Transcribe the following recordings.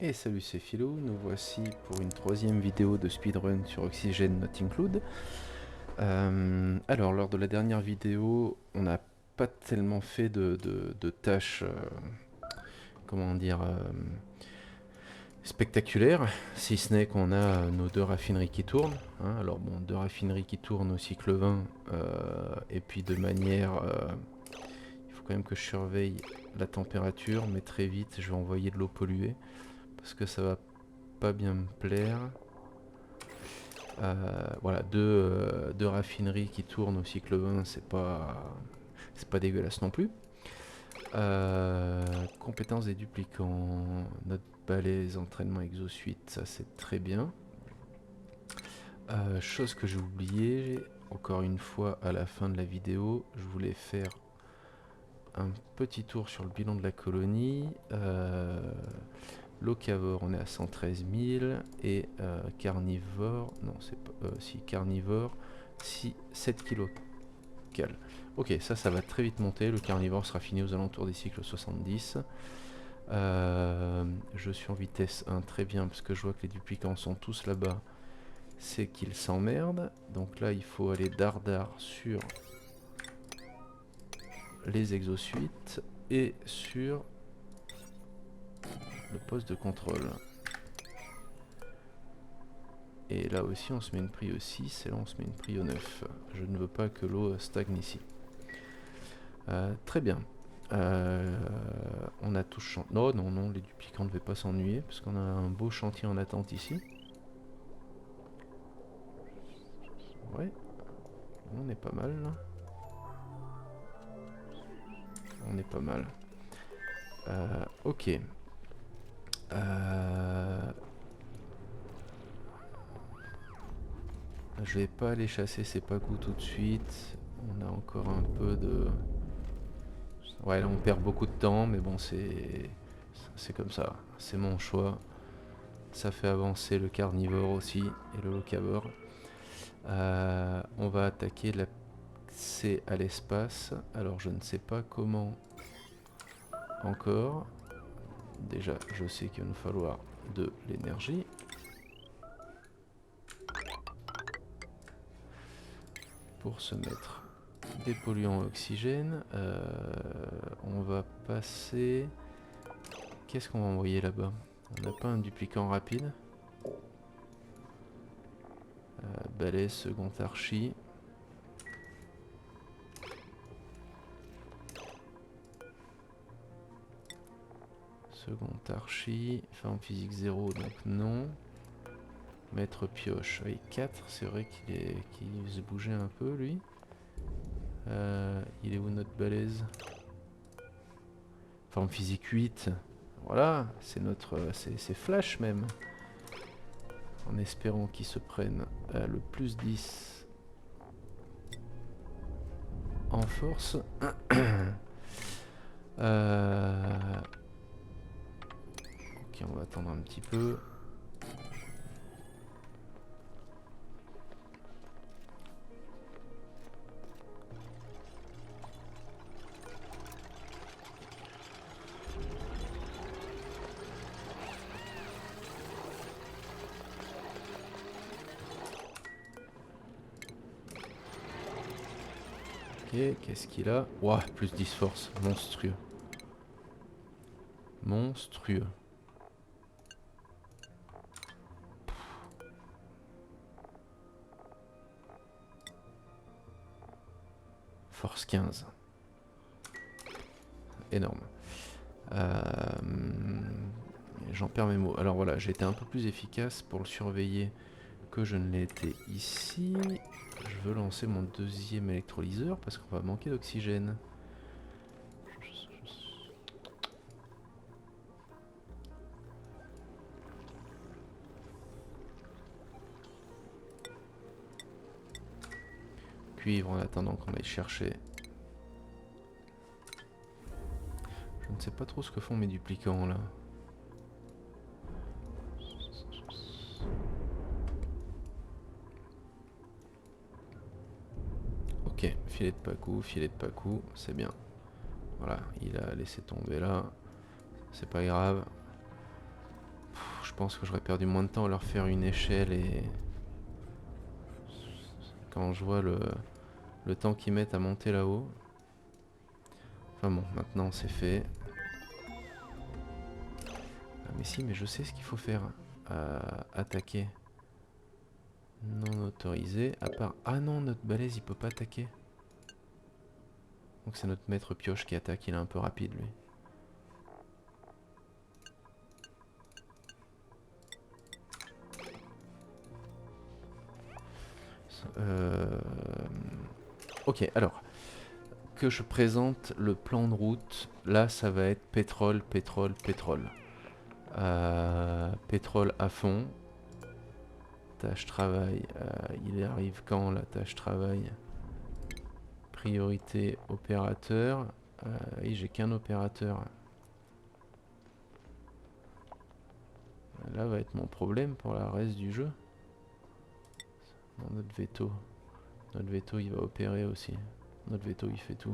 Et salut, c'est Philo, nous voici pour une troisième vidéo de speedrun sur Oxygène Not Include. Alors, lors de la dernière vidéo, on n'a pas tellement fait de tâches, comment dire, spectaculaires, si ce n'est qu'on a nos deux raffineries qui tournent. Hein. Alors bon, deux raffineries qui tournent au cycle 20, et puis de manière... il faut quand même que je surveille la température, mais très vite, je vais envoyer de l'eau polluée, parce que ça va pas bien me plaire. Voilà, deux raffineries qui tournent au cycle 20, c'est pas dégueulasse non plus. Compétences des duplicants, notre balai, entraînement exosuite, ça c'est très bien. Chose que j'ai oublié, encore une fois à la fin de la vidéo, je voulais faire un petit tour sur le bilan de la colonie. Locavore, on est à 113 000 et carnivore, non c'est pas, si carnivore, 7 kilos cal. Ok, ça va très vite monter, le carnivore sera fini aux alentours des cycles 70. Je suis en vitesse 1, très bien, parce que je vois que les duplicants sont tous là-bas, c'est qu'ils s'emmerdent. Donc là il faut aller dardard sur les exosuites et sur le poste de contrôle. Et là aussi on se met une prio 6 et là on se met une prio 9. Je ne veux pas que l'eau stagne ici. Très bien. On a tout chantier. Non, non, non, les duplicants ne devaient pas s'ennuyer parce qu'on a un beau chantier en attente ici. Ouais, on est pas mal là. On est pas mal. Ok. Je vais pas aller chasser ces pacous tout de suite. On a encore un peu de... Ouais, là on perd beaucoup de temps, mais bon, c'est comme ça. C'est mon choix. Ça fait avancer le carnivore aussi et le locavore. On va attaquer l'accès à l'espace. Alors je ne sais pas comment encore. Déjà, je sais qu'il va nous falloir de l'énergie. Pour se mettre des polluants oxygène. On va passer... Qu'est-ce qu'on va envoyer là-bas? On n'a pas un duplicant rapide. Balai, second archi. Second archi. Forme physique 0, donc non. Maître pioche. Oui, 4, c'est vrai qu'il se bougeait un peu lui. Il est où notre balèze? Forme physique 8. Voilà, c'est notre. C'est flash même. En espérant qu'il se prenne le plus 10 en force. Ok, on va attendre un petit peu. Ok, qu'est-ce qu'il a? Ouah, plus 10 force, monstrueux. Monstrueux. Force 15. Énorme. J'en perds mes mots. Alors voilà, j'ai été un peu plus efficace pour le surveiller que je ne l'ai été ici. Je veux lancer mon deuxième électrolyseur parce qu'on va manquer d'oxygène. Cuivre en attendant qu'on aille chercher. Je ne sais pas trop ce que font mes duplicants là. Ok, filet de pacou, c'est bien. Voilà, il a laissé tomber là. C'est pas grave. pense que j'aurais perdu moins de temps à leur faire une échelle et... Quand je vois le temps qu'ils mettent à monter là-haut. Enfin bon, maintenant c'est fait. Ah mais si, mais je sais ce qu'il faut faire. Attaquer. Non autorisé. À part... Ah non, notre balèze il peut pas attaquer. Donc c'est notre maître pioche qui attaque, il est un peu rapide lui. Ok, alors que je présente le plan de route. Là, ça va être pétrole, pétrole, pétrole. Pétrole à fond. Tâche travail. Il arrive quand la tâche travail? Priorité opérateur. Et j'ai qu'un opérateur. Là va être mon problème pour le reste du jeu. Notre veto. Notre veto il va opérer aussi. Notre veto il fait tout.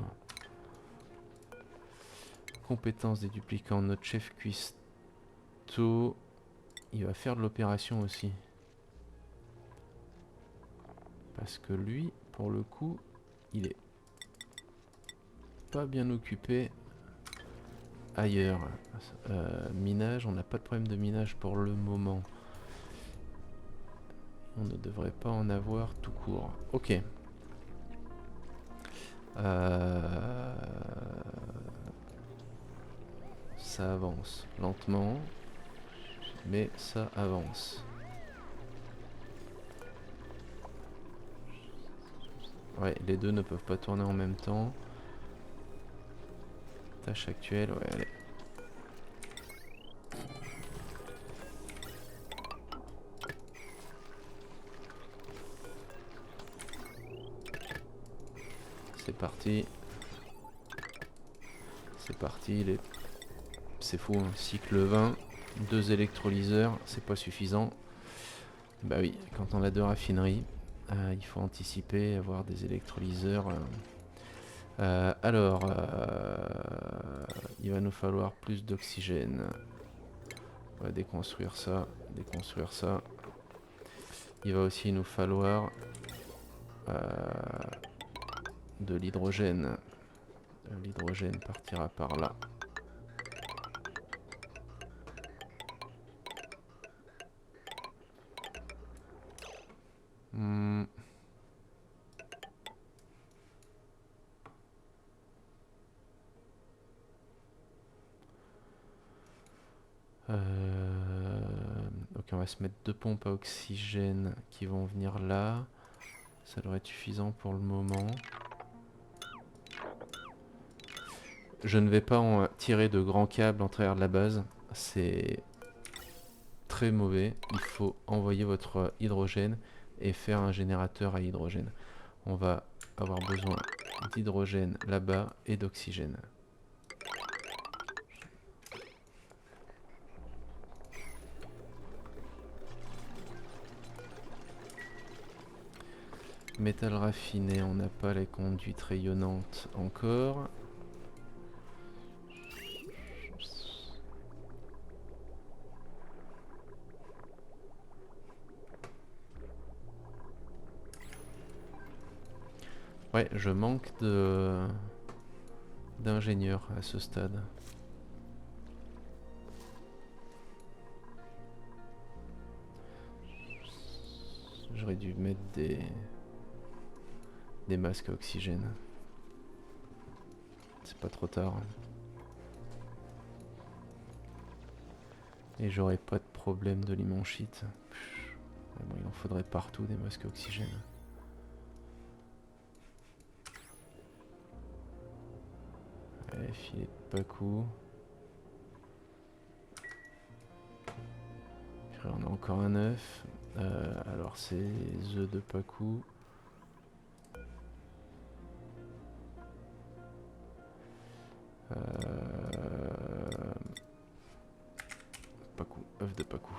Compétences des duplicants. Notre chef cuistot il va faire de l'opération aussi. Parce que lui, pour le coup, il est pas bien occupé ailleurs. Minage, on n'a pas de problème de minage pour le moment. On ne devrait pas en avoir tout court. Ok. Ça avance lentement, mais ça avance. Ouais, les deux ne peuvent pas tourner en même temps. Tâche actuelle, ouais, allez. C'est parti. C'est parti. C'est fou, hein. Cycle 20. 2 électrolyseurs, c'est pas suffisant. Bah oui, quand on a 2 raffineries, il faut anticiper, avoir des électrolyseurs. Alors, il va nous falloir plus d'oxygène. On va déconstruire ça, déconstruire ça. Il va aussi nous falloir de l'hydrogène. L'hydrogène partira par là. Ok, on va se mettre 2 pompes à oxygène qui vont venir là. Ça devrait être suffisant pour le moment. Je ne vais pas en tirer de grands câbles en travers de la base. C'est très mauvais. Il faut envoyer votre hydrogène et faire un générateur à hydrogène. On va avoir besoin d'hydrogène là-bas et d'oxygène. Métal raffiné, on n'a pas les conduites rayonnantes encore. Ouais, je manque d'ingénieurs à ce stade. J'aurais dû mettre des masques à oxygène. C'est pas trop tard. Et j'aurais pas de problème de limonchite. Bon, il en faudrait partout des masques à oxygène. Allez, filet de Pacu. Puis on a encore un œuf. Alors c'est œufs de Pacu. Pacu, œuf de Pacu.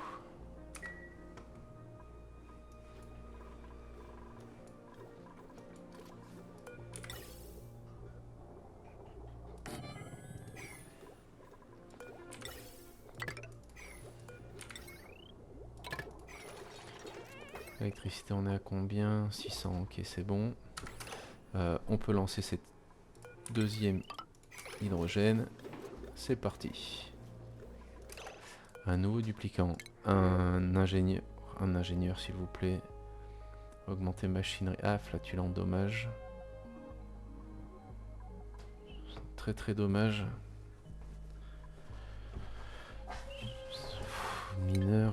L'électricité, on est à combien? 600, ok, c'est bon. On peut lancer cette deuxième hydrogène. C'est parti. Un nouveau duplicant. Un ingénieur s'il vous plaît. Augmenter machinerie. Ah, flatulant, dommage. Très très dommage. Mineur.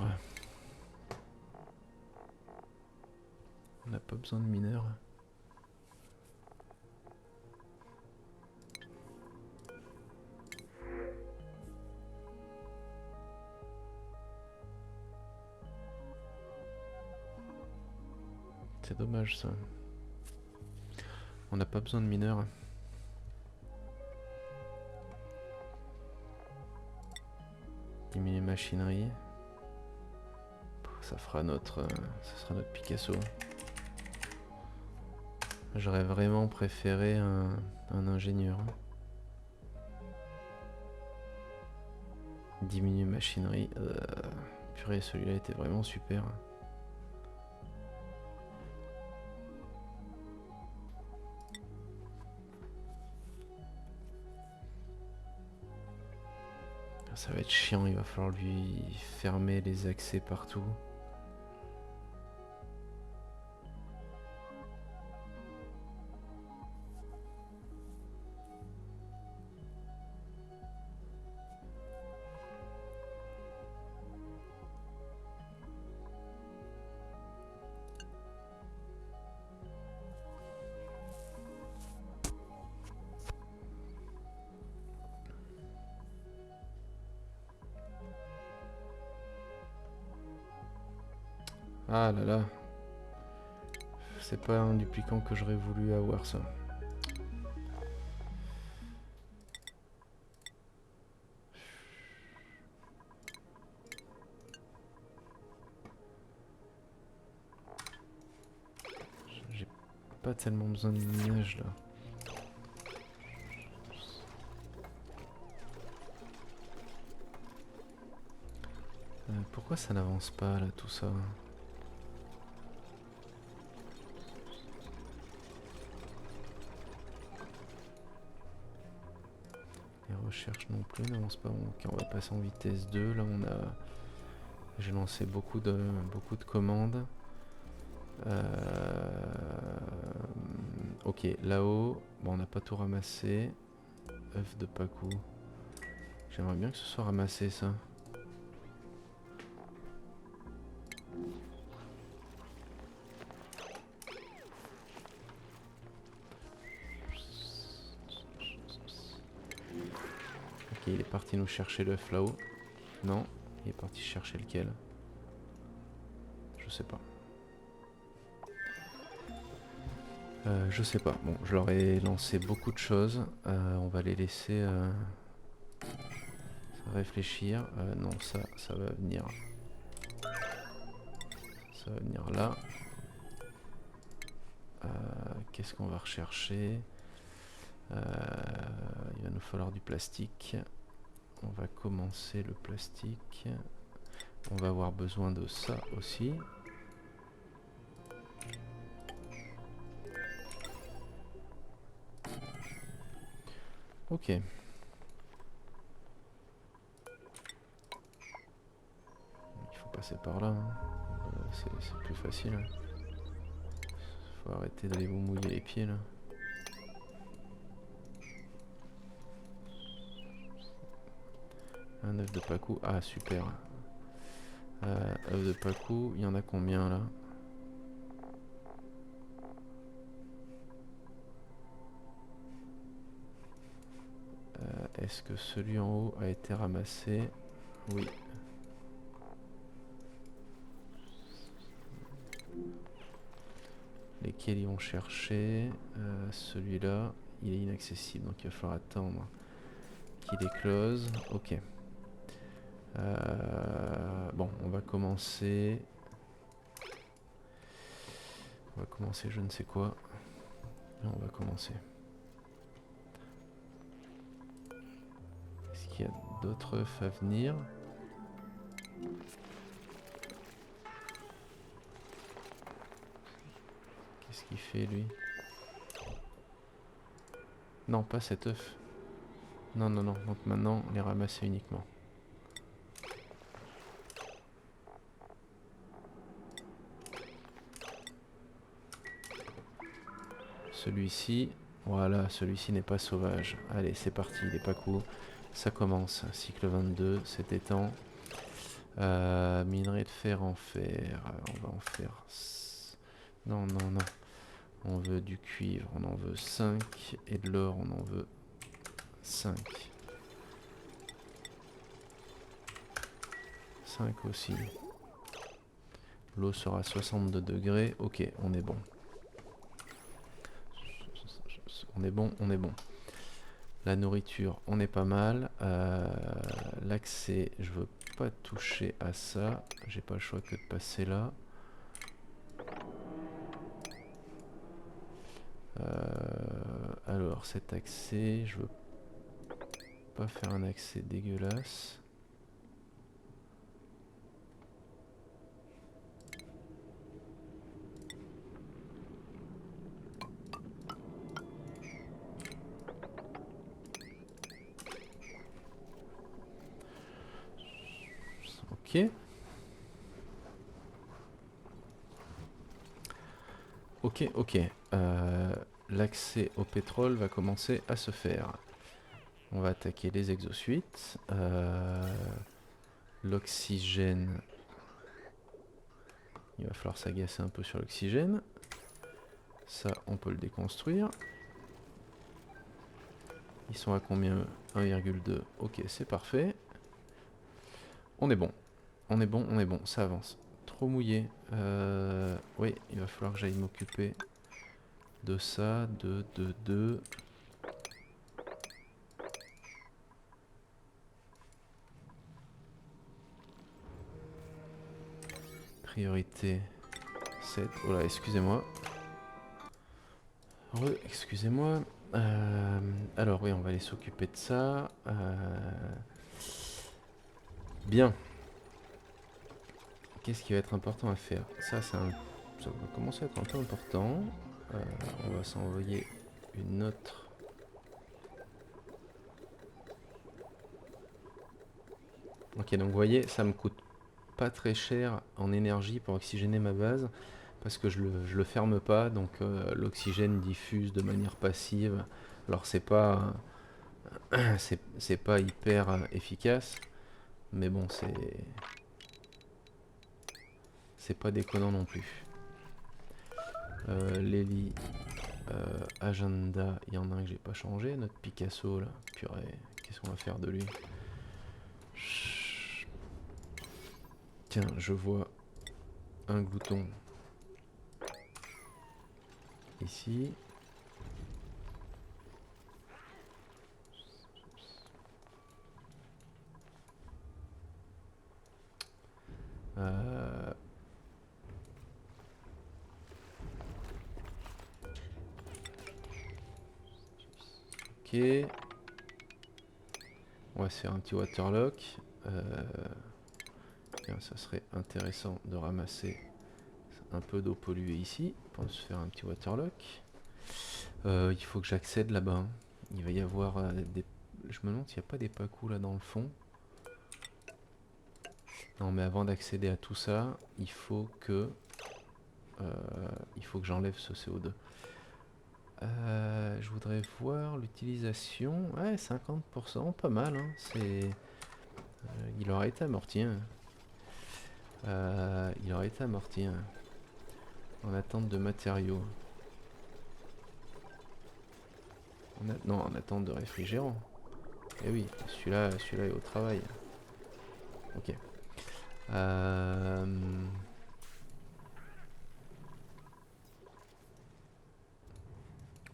On n'a pas besoin de mineurs. C'est dommage ça. On n'a pas besoin de mineurs. Diminuer machinerie. Ça fera ça sera notre Picasso. J'aurais vraiment préféré un ingénieur. Diminuer machinerie. Purée, celui-là était vraiment super. Ça va être chiant, il va falloir lui fermer les accès partout. Ah là là. C'est pas un duplicant que j'aurais voulu avoir ça. J'ai pas tellement besoin de minage là. Pourquoi ça n'avance pas là tout ça? Les recherches non plus n'avancent pas. Ok, on va passer en vitesse 2. Là j'ai lancé beaucoup de commandes. Ok, là-haut, bon, on n'a pas tout ramassé. œuf de Pacou. J'aimerais bien que ce soit ramassé ça. Ok, il est parti nous chercher l'œuf là-haut. Non, il est parti chercher lequel? Je sais pas. Je sais pas. Bon, je leur ai lancé beaucoup de choses. On va les laisser réfléchir. Non, ça va venir. Ça va venir là. Qu'est-ce qu'on va rechercher? Il va nous falloir du plastique. On va commencer le plastique. On va avoir besoin de ça aussi. Ok. Il faut passer par là. Hein. C'est plus facile. Hein. Faut arrêter d'aller vous mouiller les pieds là. Un œuf de Pacou. Ah super. œuf de Pacou, il y en a combien là? Est-ce que celui en haut a été ramassé? Oui. Lesquels ils vont chercher? Celui-là, il est inaccessible, donc il va falloir attendre qu'il éclose. Ok. Bon, on va commencer. Je ne sais quoi. Non, on va commencer. Est-ce qu'il y a d'autres œufs à venir? Qu'est-ce qu'il fait lui? Non, pas cet œuf. Non, non, non. Donc maintenant, les ramasser uniquement. Celui-ci, voilà, celui-ci n'est pas sauvage. Allez, c'est parti, il est pas cool. Ça commence. Cycle 22, c'était temps. Minerai de fer en fer. On va en faire... Non, non, non. On veut du cuivre, on en veut 5. Et de l'or, on en veut 5. 5 aussi. L'eau sera à 62 degrés. Ok, on est bon. On est bon, on est bon. La nourriture, on est pas mal. L'accès, je veux pas toucher à ça. J'ai pas le choix que de passer là. Alors, cet accès, je veux pas faire un accès dégueulasse. Ok. Ok, ok. L'accès au pétrole va commencer à se faire. On va attaquer les exosuites. L'oxygène. Il va falloir s'agacer un peu sur l'oxygène. Ça, on peut le déconstruire. Ils sont à combien eux? 1,2. Ok, c'est parfait. On est bon. On est bon, on est bon. Ça avance. Trop mouillé. Oui, il va falloir que j'aille m'occuper de ça. De. Priorité 7. Oh là, excusez-moi. Excusez-moi. Alors oui, on va aller s'occuper de ça. Bien. Qu'est-ce qui va être important à faire? Ça va commencer à être un peu important. On va s'envoyer une autre. Ok, donc vous voyez, ça me coûte pas très cher en énergie pour oxygéner ma base. Parce que je le ferme pas, donc l'oxygène diffuse de manière passive. Alors c'est pas c'est pas hyper efficace, mais bon c'est pas déconnant non plus. Lely, agenda, il y en a un que j'ai pas changé, notre Picasso là, purée, qu'est-ce qu'on va faire de lui? Tiens, je vois un glouton ici. Ok. On va se faire un petit waterlock. Tiens, ça serait intéressant de ramasser un peu d'eau polluée ici pour se faire un petit waterlock. Il faut que j'accède là-bas. Hein. Il va y avoir des... Je me demande s'il n'y a pas des pacous là dans le fond. Non, mais avant d'accéder à tout ça, il faut que j'enlève ce CO2. Je voudrais voir l'utilisation. Ouais, 50%, pas mal. Hein. Il aurait été amorti. Hein. Il aurait été amorti. Hein. En attente de matériaux. Non, en attente de réfrigérant. Eh oui, celui-là est au travail. Ok.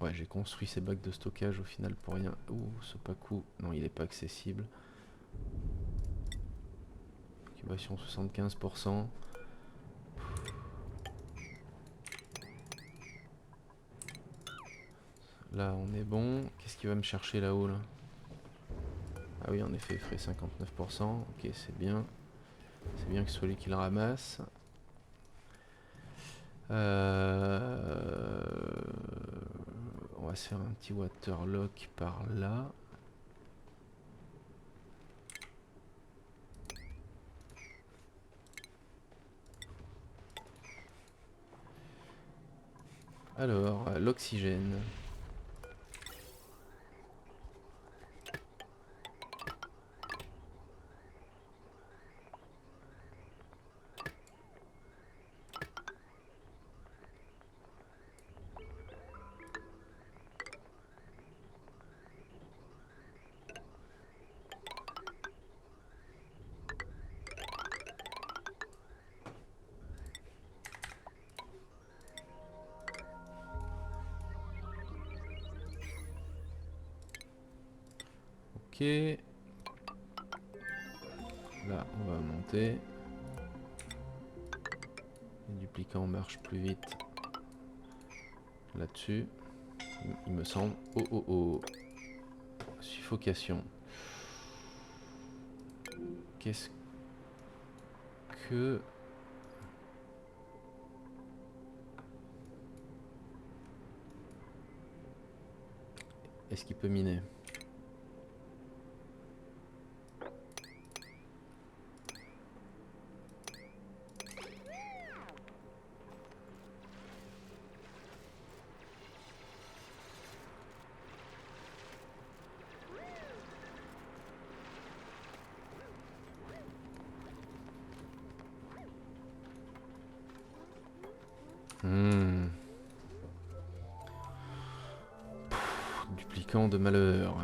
Ouais, j'ai construit ces bacs de stockage au final pour rien. Ouh, ce Pacu, non, il est pas accessible. Occupation 75%. Là, on est bon. Qu'est-ce qu'il va me chercher là-haut là? Ah oui, en effet, frais 59%. Ok, c'est bien. C'est bien que ce soit lui qui le ramasse. Euh, On va se faire un petit waterlock par là. Alors, l'oxygène. Ok. Là, on va monter. Les duplicants marchent plus vite là-dessus, il me semble. Oh oh oh. Suffocation. Qu'est-ce que... Est-ce qu'il peut miner? Duplicant de malheur.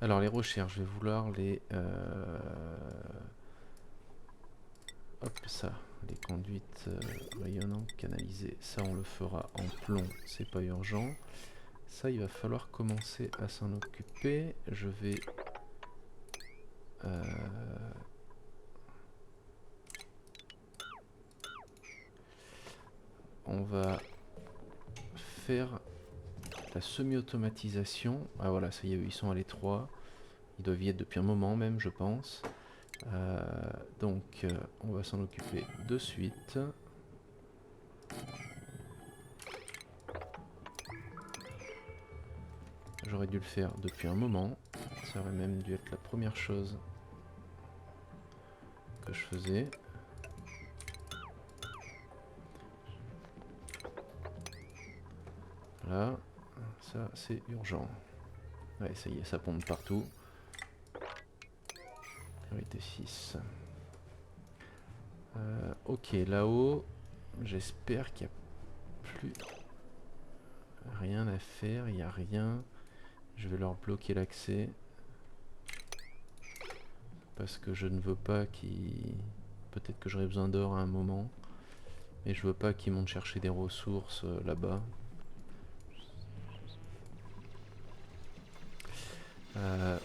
Alors les recherches, je vais vouloir les... Hop, ça. Les conduites rayonnantes canalisées. Ça, on le fera en plomb. C'est pas urgent. Ça, il va falloir commencer à s'en occuper. Je vais... on va faire la semi-automatisation. Ah voilà, ça y est, ils sont à l'étroit. Ils doivent y être depuis un moment même, je pense. Donc, on va s'en occuper de suite. J'aurais dû le faire depuis un moment. Ça aurait même dû être la première chose que je faisais. Voilà. Ça, c'est urgent. Ouais, ça y est, ça pompe partout. Priorité 6. Ok, là-haut, j'espère qu'il n'y a plus rien à faire. Il n'y a rien. Je vais leur bloquer l'accès. Parce que je ne veux pas qu'ils... Peut-être que j'aurai besoin d'or à un moment. Mais je veux pas qu'ils montent chercher des ressources là-bas.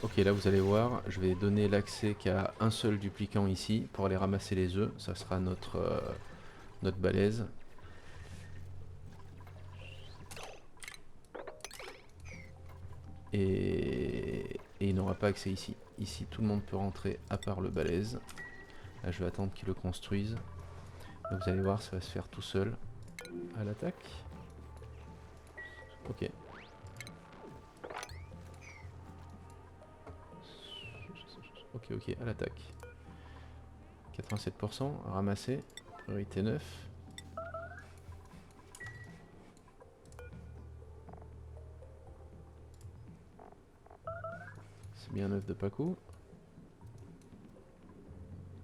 Ok, là vous allez voir, je vais donner l'accès qu'à un seul duplicant ici pour aller ramasser les œufs. Ça sera notre balèze. Et il n'aura pas accès ici. Ici, tout le monde peut rentrer à part le balèze. Là, je vais attendre qu'il le construise. Donc, vous allez voir, ça va se faire tout seul. À l'attaque. Ok. Ok, ok, à l'attaque. 87%, ramassé. Priorité 9. C'est bien un œuf de Pacu.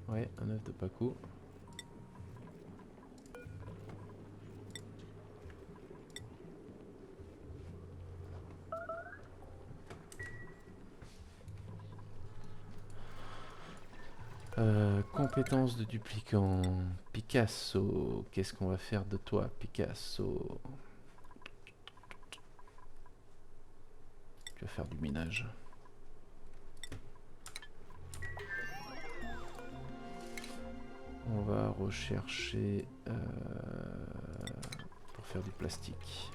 Ouais, un œuf de Pacu. Compétences de duplicant. Picasso. Qu'est-ce qu'on va faire de toi, Picasso? Tu vas faire du minage. On va rechercher pour faire du plastique.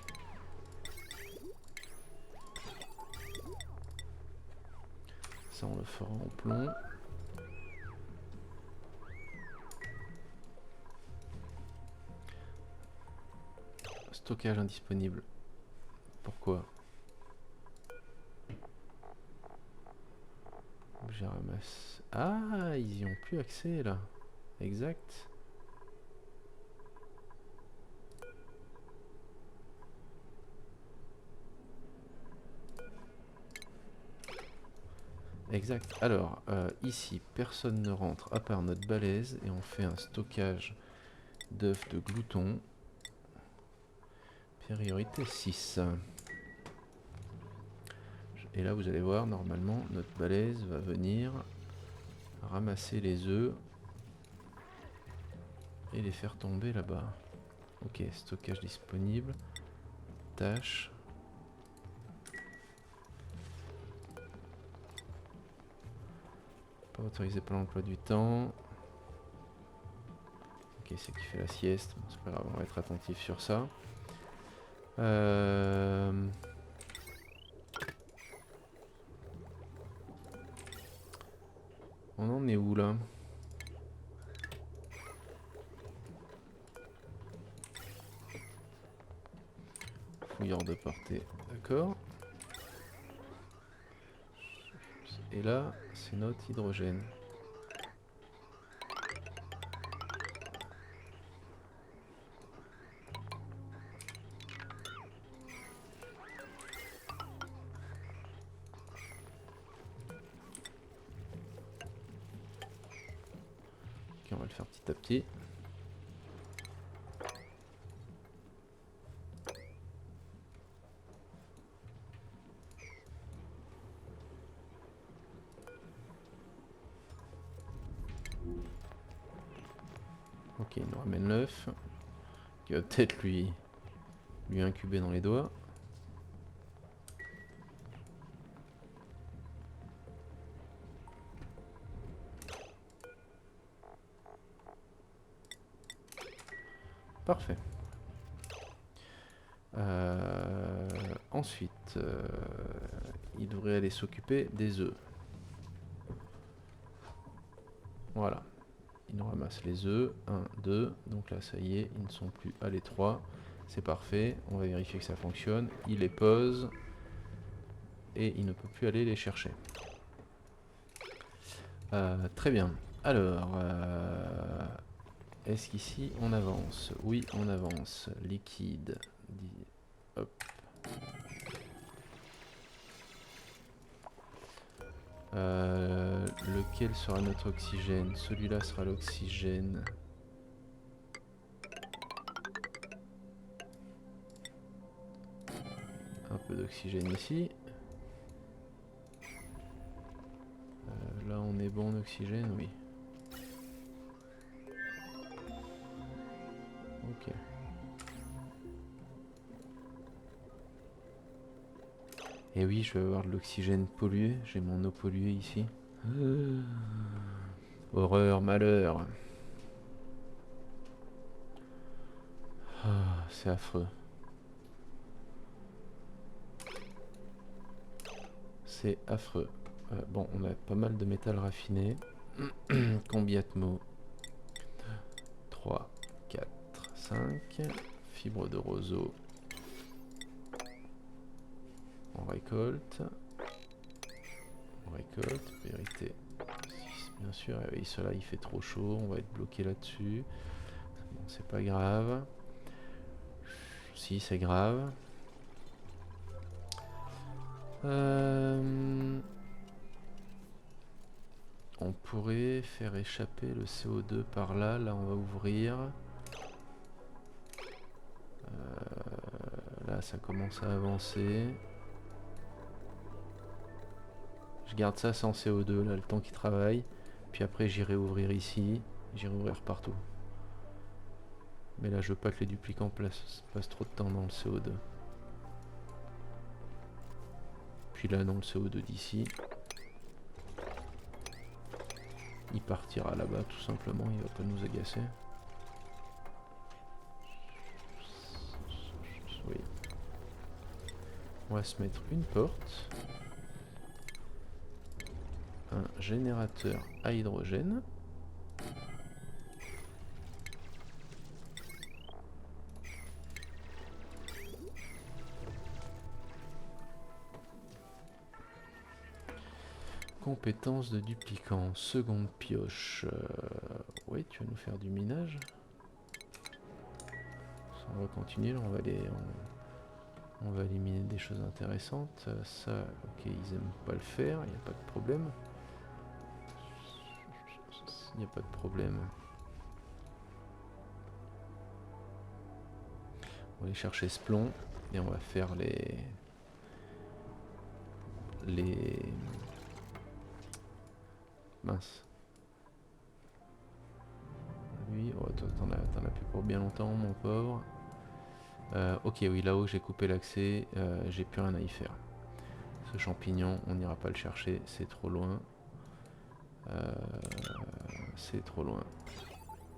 Ça, on le fera en plomb. stockage indisponible. Pourquoi? Objet ramasse. Ah, ils y ont plus accès là. Exact. Exact. Alors, ici, personne ne rentre à part notre balèze et on fait un stockage d'œufs de glouton. Priorité 6. Et là, vous allez voir, normalement, notre balèze va venir ramasser les œufs et les faire tomber là-bas. Ok, stockage disponible. Tâche. Pas autorisé par l'emploi du temps. Ok, c'est qui fait la sieste. Bon, c'est pas grave, on va être attentif sur ça. On en est où là? Fouilleur de portée, d'accord. Et là, c'est notre hydrogène. Ok, on va le faire petit à petit. Ok, il nous ramène l'œuf. Qui va peut-être lui incuber dans les doigts. Parfait. Ensuite, il devrait aller s'occuper des œufs. Voilà. Il nous ramasse les œufs. 1, 2. Donc là, ça y est, ils ne sont plus à l'étroit. C'est parfait. On va vérifier que ça fonctionne. Il les pose. Et il ne peut plus aller les chercher. Très bien. Alors, est-ce qu'ici on avance? Oui, on avance. Liquide. Hop. Lequel sera notre oxygène? Celui-là sera l'oxygène. Un peu d'oxygène ici. Là on est bon en oxygène, oui. Ok. Et oui, je vais avoir de l'oxygène pollué. J'ai mon eau polluée ici. Horreur, malheur. Ah, c'est affreux. C'est affreux. Bon, on a pas mal de métal raffiné. Combiatmo. 3, 4, 5. Fibre de roseau. On récolte. On récolte. Priorité 6, bien sûr. Et oui, cela il fait trop chaud. On va être bloqué là-dessus. Bon, c'est pas grave. Si, c'est grave. On pourrait faire échapper le CO2 par là. Là, on va ouvrir. Là, ça commence à avancer. Je garde ça sans CO2, là, le temps qu'il travaille. Puis après, j'irai ouvrir ici. J'irai ouvrir partout. Mais là, je veux pas que les duplicants passent trop de temps dans le CO2. Puis là, dans le CO2 d'ici. Il partira là-bas, tout simplement. Il va pas nous agacer. Oui. On va se mettre une porte. Un générateur à hydrogène. Compétence de duplicant, seconde pioche. Oui, tu vas nous faire du minage. On va continuer, là, on va éliminer des choses intéressantes. Ça, ok, ils aiment pas le faire, il n'y a pas de problème. Il n'y a pas de problème. On va aller chercher ce plomb et on va faire les mince. Lui, oh, toi t'en as plus pour bien longtemps, mon pauvre. Ok, oui, là-haut j'ai coupé l'accès, j'ai plus rien à y faire. Ce champignon, on n'ira pas le chercher, c'est trop loin. C'est trop loin.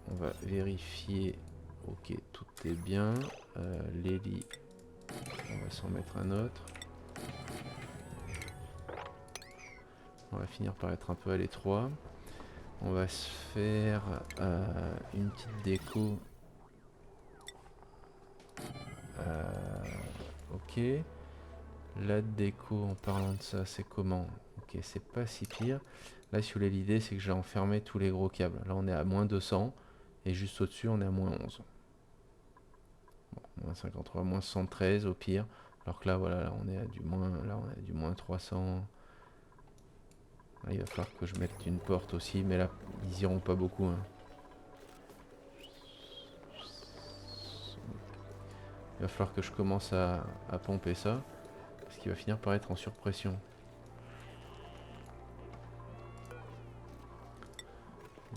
On va vérifier. Ok, tout est bien. Les lits, on va s'en mettre un autre. On va finir par être un peu à l'étroit. On va se faire une petite déco. Ok. La déco, en parlant de ça, c'est comment? Ok, c'est pas si pire. Là, si vous voulez, l'idée, c'est que j'ai enfermé tous les gros câbles. Là, on est à moins 200. Et juste au-dessus, on est à moins 11. Bon, moins 53, moins 73 au pire. Alors que là, voilà, là, on est à du moins, là, on est à du moins 300. Là, il va falloir que je mette une porte aussi. Mais là, ils iront pas beaucoup. Hein. Il va falloir que je commence à pomper ça. Parce qu'il va finir par être en surpression.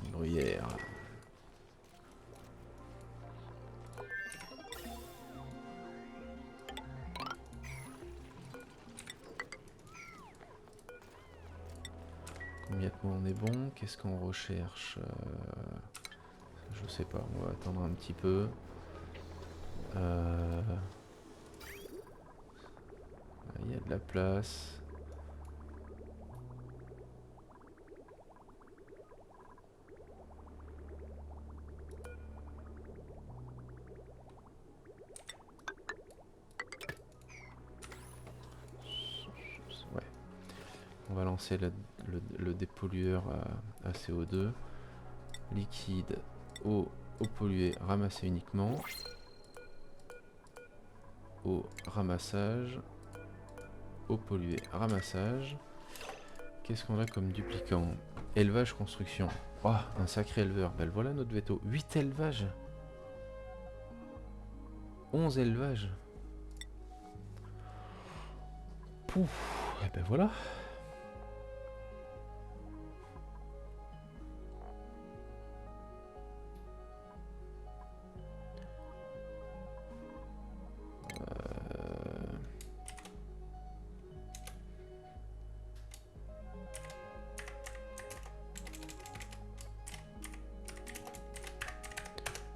Une bruyère. Combien de mots on est bon? Qu'est-ce qu'on recherche? Je sais pas, on va attendre un petit peu. Il y a de la place. Ouais. On va lancer le dépollueur à CO2. Liquide, eau polluée, ramasser uniquement. Eau, ramassage. Eau polluée, ramassage. Qu'est-ce qu'on a comme duplicant? Élevage, construction. Oh, un sacré éleveur. Ben voilà notre veto. 8 élevages. 11 élevages. Pouf. Et ben voilà.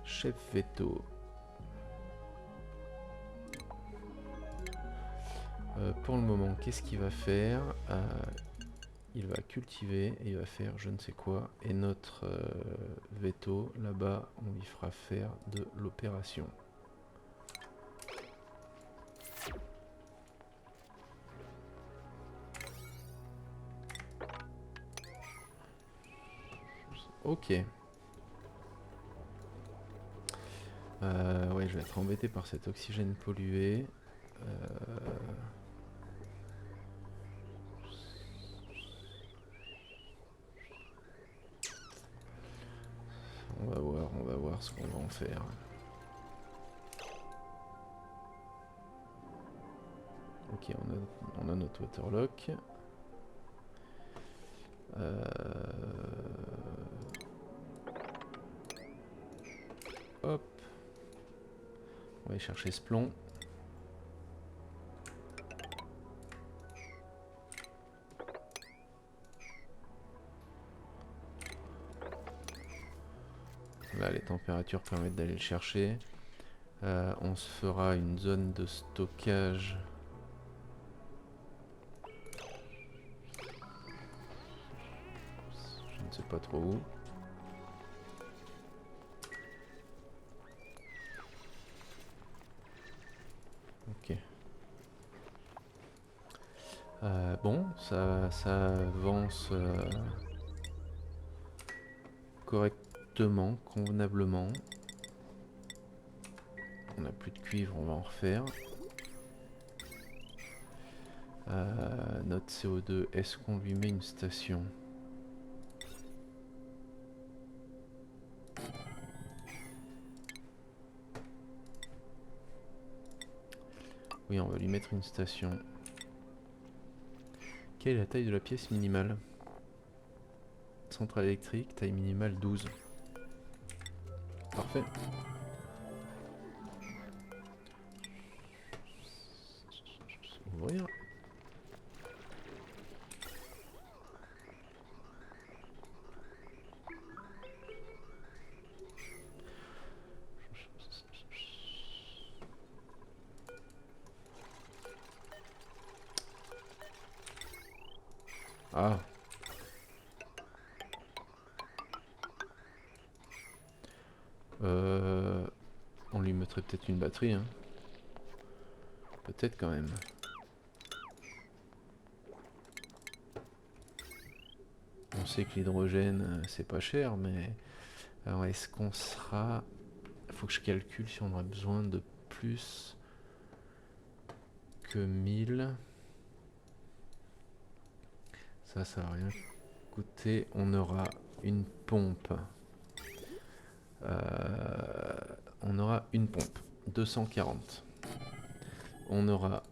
Chef veto. Pour le moment, qu'est-ce qu'il va faire? Il va cultiver et il va faire je ne sais quoi. Et notre veto, là-bas, on lui fera faire de l'opération. Ok. Ouais, je vais être embêté par cet oxygène pollué. On va voir ce qu'on va en faire. Ok, on a notre waterlock. Hop. On va aller chercher ce plomb. Là, les températures permettent d'aller le chercher. On se fera une zone de stockage. Je ne sais pas trop où. Ok. Bon, ça avance correctement, convenablement. On n'a plus de cuivre, on va en refaire. Notre CO2, est-ce qu'on lui met une station? Oui, on va lui mettre une station. Quelle est la taille de la pièce minimale? Centrale électrique, taille minimale 12. Parfait. Ouvrir. Ah. On lui mettrait peut-être une batterie, hein. Peut-être quand même. On sait que l'hydrogène, c'est pas cher, mais... Alors, est-ce qu'on sera... Il faut que je calcule si on aura besoin de plus que 1000. Ça va rien coûter. On aura une pompe. On aura une pompe. 240. On aura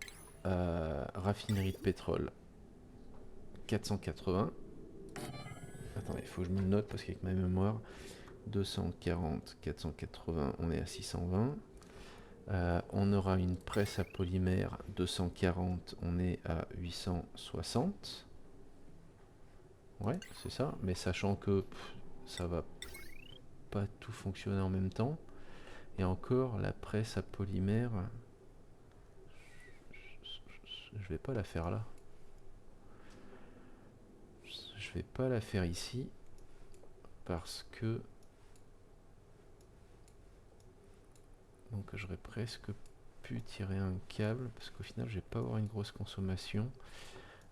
raffinerie de pétrole. 480. Attendez, il faut que je me le note parce qu'avec ma mémoire... 240, 480, on est à 620. On aura une presse à polymère 240, on est à 860. Ouais, c'est ça, mais sachant que ça va pas tout fonctionner en même temps. Et encore, la presse à polymère, je vais pas la faire là. Je vais pas la faire ici parce que donc j'aurais presque pu tirer un câble parce qu'au final je vais pas avoir une grosse consommation.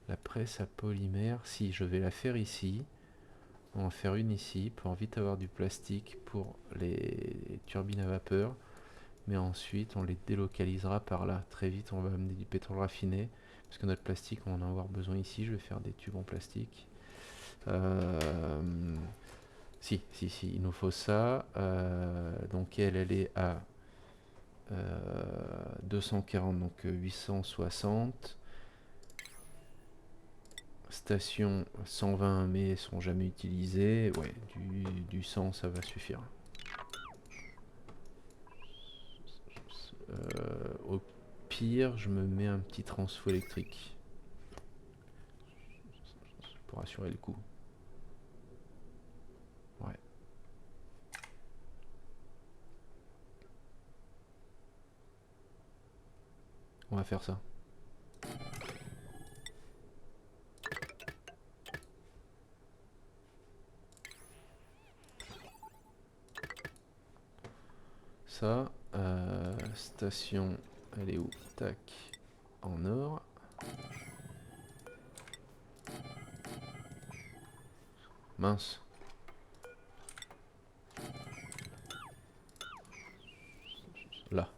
La presse à polymère, si je vais la faire ici, on va en faire une ici pour vite avoir du plastique pour les turbines à vapeur, mais ensuite on les délocalisera par là. Très vite on va amener du pétrole raffiné parce que notre plastique on va en avoir besoin ici. Je vais faire des tubes en plastique. Si, il nous faut ça. Donc elle est à 240, donc 860. Station 120, mais elles sont jamais utilisées. Ouais, du 100 ça va suffire. Au pire, je me mets un petit transfo électrique pour assurer le coup. Ouais. On va faire ça. Ça, station, elle est où? Tac, en or. Mince. Là.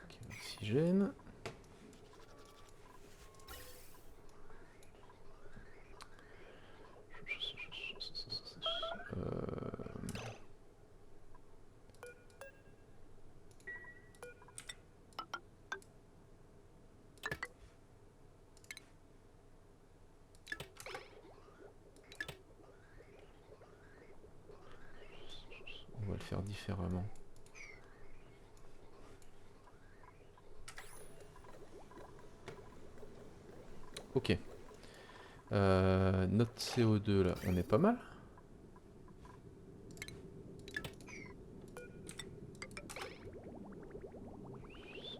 Okay, oxygène. On va le faire différemment. Ok. Notre CO2 là, on est pas mal.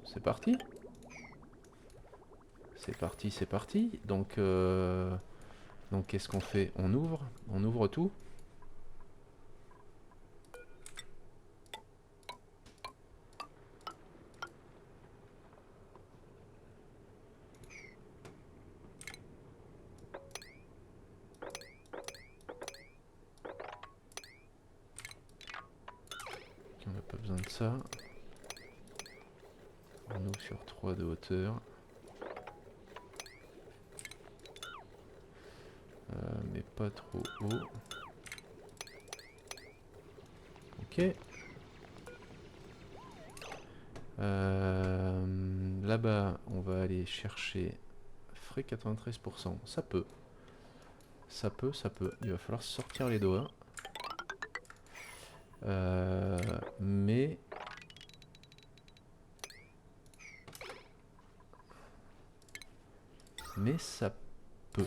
C'est parti. C'est parti, c'est parti. Donc qu'est-ce qu'on fait? On ouvre tout. de ça. On ouvre sur 3 de hauteur. Mais pas trop haut. Ok. Là-bas, on va aller chercher frais 93%. Ça peut. Ça peut, ça peut. Il va falloir sortir les doigts. Mais... ça peut.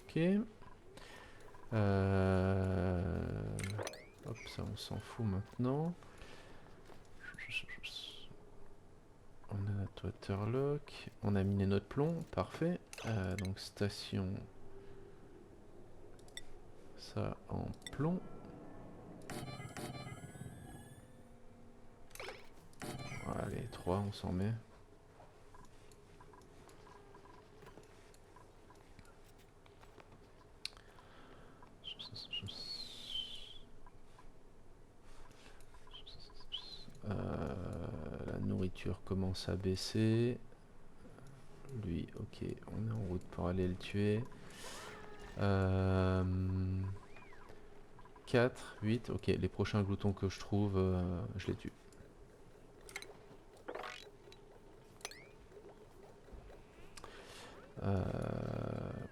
Ok. Hop, ça on s'en fout maintenant. On a notre waterlock. On a miné notre plomb, parfait. Donc station. Ça en plomb. Allez, 3, on s'en met. La nourriture commence à baisser. Lui, ok, on est en route pour aller le tuer. 4, 8, ok, les prochains gloutons que je trouve, je les tue.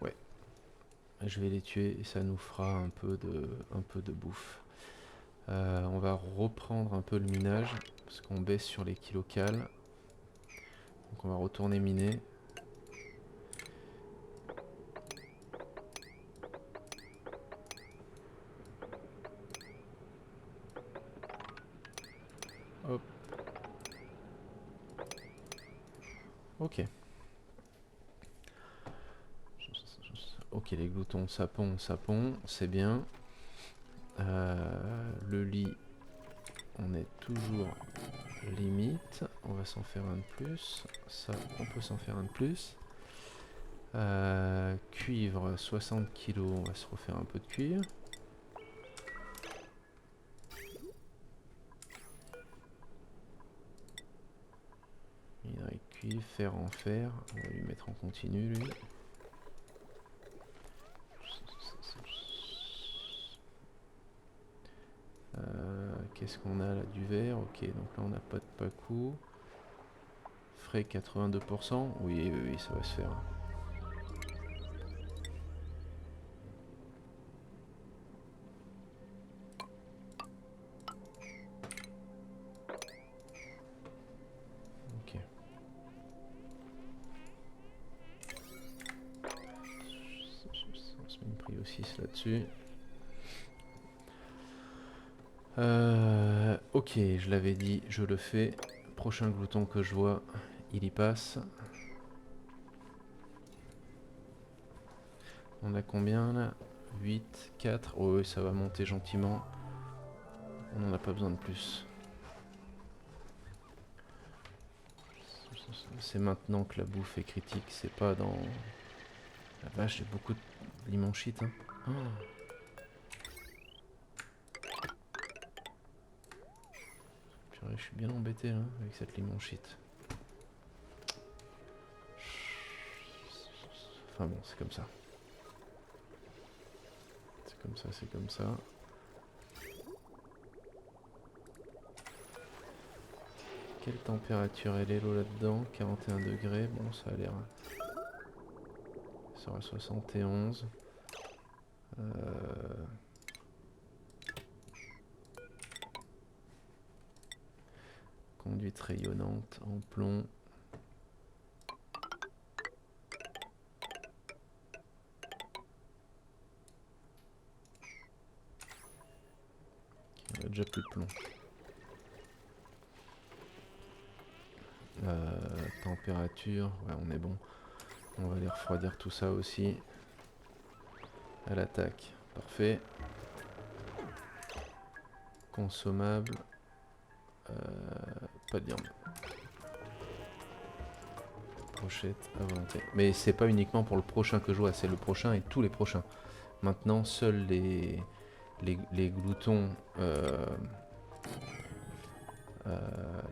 Ouais. Je vais les tuer et ça nous fera un peu de bouffe. On va reprendre un peu le minage parce qu'on baisse sur les kilocals. Donc on va retourner miner. Hop. Ok. Ok, les gloutons, ça pond, c'est bien. Le lit, on est toujours limite. On va s'en faire un de plus. Ça, on peut s'en faire un de plus. Cuivre, 60 kg, on va se refaire un peu de cuivre. Minerai cuivre, fer en fer. On va lui mettre en continu, lui. Qu'est-ce qu'on a là? Du verre, ok, donc là on n'a pas de pacou. Frais 82%, oui, oui, oui, ça va se faire. Ok. On se met une prio 6 là-dessus. Ok, je l'avais dit, je le fais. Prochain glouton que je vois, il y passe. On a combien là? 8, 4. Oh oui, ça va monter gentiment. On n'en a pas besoin de plus. C'est maintenant que la bouffe est critique, c'est pas dans... La vache, j'ai beaucoup de limon shit. Hein. Oh. Purée, je suis bien embêté là, avec cette limon shit. Enfin bon, c'est comme ça. C'est comme ça, c'est comme ça. Quelle température elle est l'eau là-dedans? 41 degrés, bon ça a l'air... Ça sera 71. Conduite rayonnante en plomb. On a déjà plus de plomb. Température, ouais, on est bon. On va aller refroidir tout ça aussi. À l'attaque, parfait. Consommable. Pas de viande. Brochette à volonté. Mais c'est pas uniquement pour le prochain que je vois, c'est le prochain et tous les prochains. Maintenant, seuls les gloutons,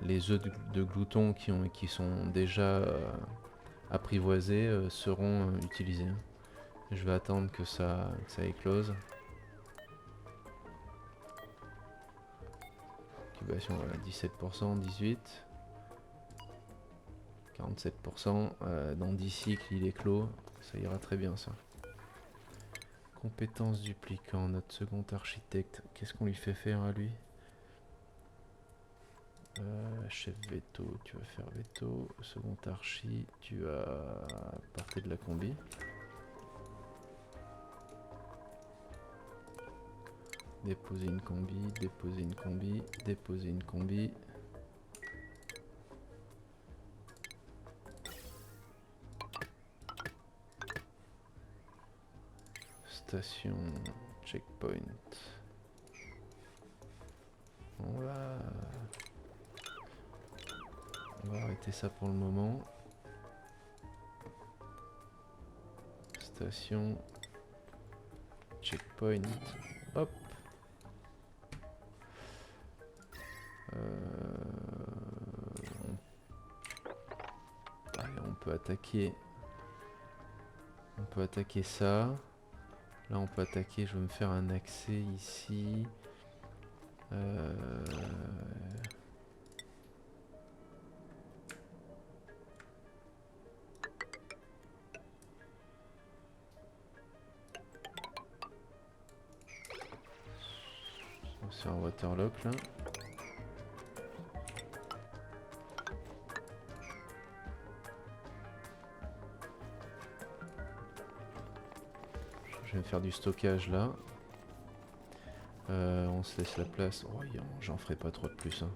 les œufs de gloutons qui sont déjà apprivoisés seront utilisés. Je vais attendre que ça éclose. Incubation, voilà, 17%, 18%, 47%. Dans 10 cycles, il éclot. Ça ira très bien, ça. Compétences dupliquant, notre second architecte. Qu'est-ce qu'on lui fait faire à lui? Chef veto, tu vas faire veto. Second archi, tu vas porter de la combi. Déposer une combi, déposer une combi, déposer une combi. Station checkpoint. On va arrêter ça pour le moment. Station checkpoint. Hop. Allez, on peut attaquer. On peut attaquer ça. Là on peut attaquer, je vais me faire un accès ici. C'est un waterlock là. Je vais me faire du stockage là. On se laisse la place. Oh, j'en ferai pas trop de plus. Hein.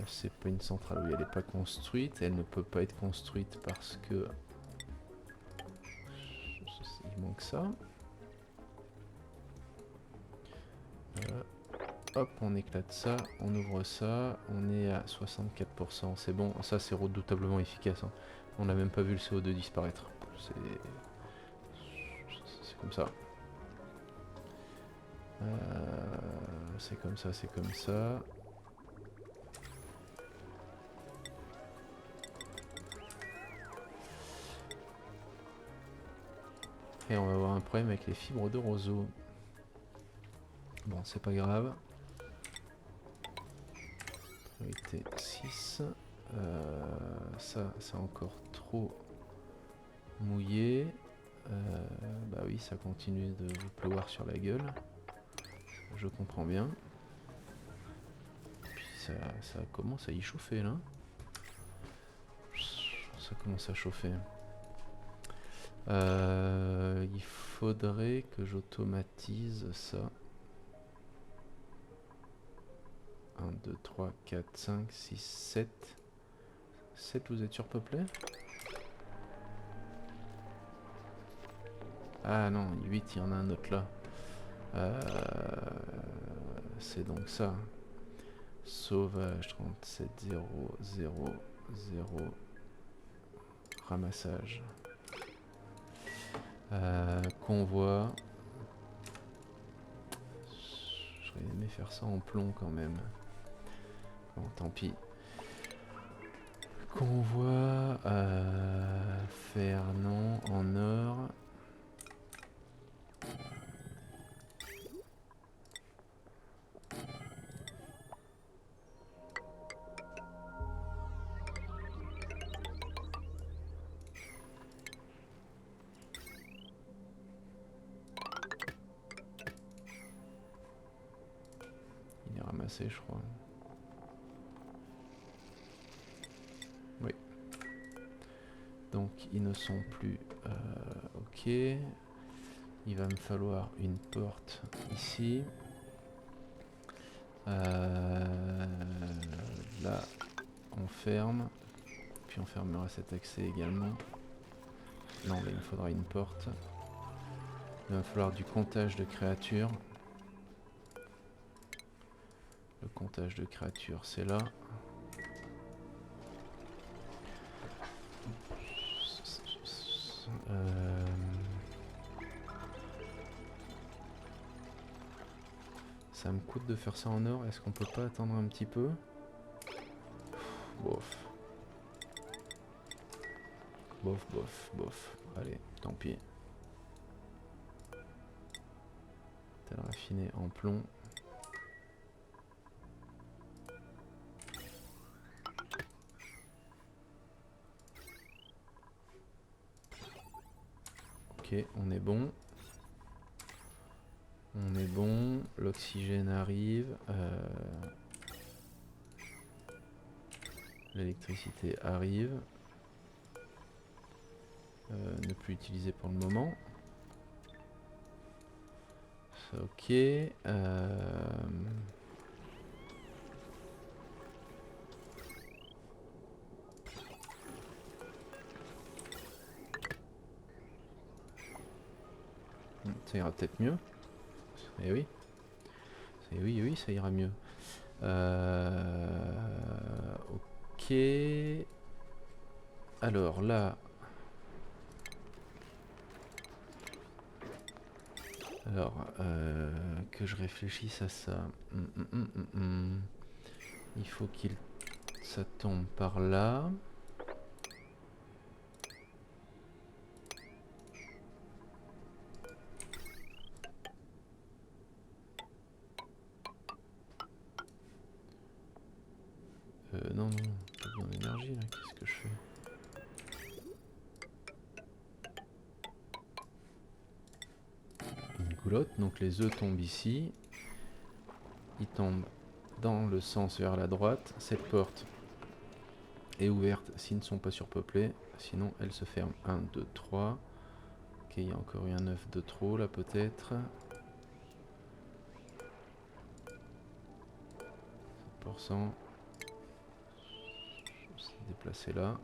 C'est pas une centrale, oui, elle n'est pas construite. Elle ne peut pas être construite parce que il manque ça. Hop, on éclate ça, on ouvre ça, on est à 64%, c'est bon, ça c'est redoutablement efficace. Hein. On n'a même pas vu le CO2 disparaître. C'est comme ça. C'est comme ça, c'est comme ça. Et on va avoir un problème avec les fibres de roseau. Bon, c'est pas grave. Priorité 6. Ça, c'est encore trop mouillé. Bah oui, ça continue de vous pleuvoir sur la gueule. Je comprends bien. Puis ça commence à y chauffer là. Ça commence à chauffer. Il faudrait que j'automatise ça. 1, 2, 3, 4, 5, 6, 7. 7, vous êtes surpeuplé? Ah non, 8, il y en a un autre là. C'est donc ça. Sauvage 37, 0, 0, 0. Ramassage. Convoi. J'aurais aimé faire ça en plomb quand même. Bon, tant pis. Convoi. Fer, non. En or. Il est ramassé, je crois. Oui. Donc, ils ne sont plus... ok. Il va me falloir une porte ici. Là, on ferme. Puis on fermera cet accès également. Non, là il me faudra une porte. Il va falloir du comptage de créatures. Le comptage de créatures, c'est là. Ça me coûte de faire ça en or. Est-ce qu'on peut pas attendre un petit peu? Bof. Bof, bof, bof. Allez, tant pis. Tel raffiné en plomb. Ok, on est bon. On est bon. L'oxygène arrive. L'électricité arrive. Ne plus utiliser pour le moment. Ça, ok. Ça ira peut-être mieux. Eh oui. Eh oui, oui, ça ira mieux. Ok. Alors là... Alors, que je réfléchisse à ça. Il faut qu'il... ça tombe par là. Non, non, pas besoin d'énergie là, qu'est-ce que je fais? Une goulotte, donc les œufs tombent ici. Ils tombent dans le sens vers la droite. Cette porte est ouverte s'ils ne sont pas surpeuplés. Sinon, elle se ferme. 1, 2, 3. Ok, il y a encore eu un œuf de trop là peut-être. 7%. Je vais se déplacer là.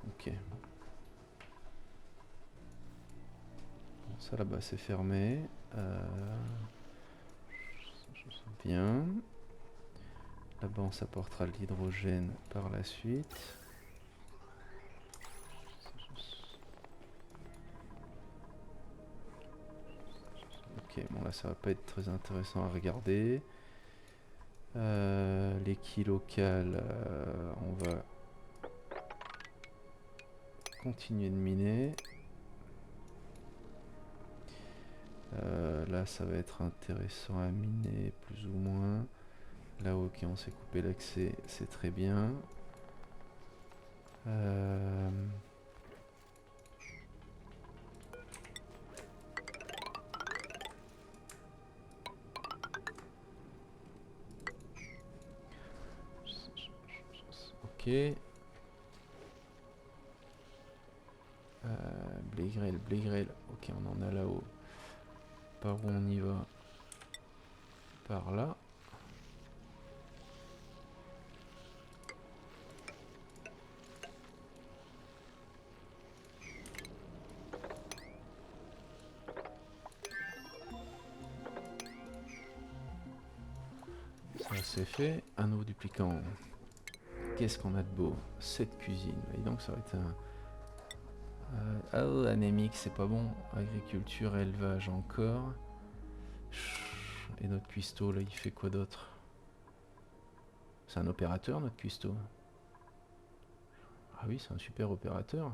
Ok. Bon, ça là-bas c'est fermé. Bien. Là-bas on s'apportera de l'hydrogène par la suite. Ok, bon là ça va pas être très intéressant à regarder. Les quilles locales, on va continuer de miner. Là ça va être intéressant à miner plus ou moins. Là ok, on s'est coupé l'accès, c'est très bien. Ok. Blé grêle. Ok, on en a là-haut. Par où on y va? Par là. Ça c'est fait. Un nouveau duplicant. Qu'est-ce qu'on a de beau? Cette cuisine. Et donc ça va être un... oh, anémique, c'est pas bon. Agriculture, élevage encore. Et notre cuistot là, il fait quoi d'autre? C'est un opérateur notre cuistot? Ah oui, c'est un super opérateur.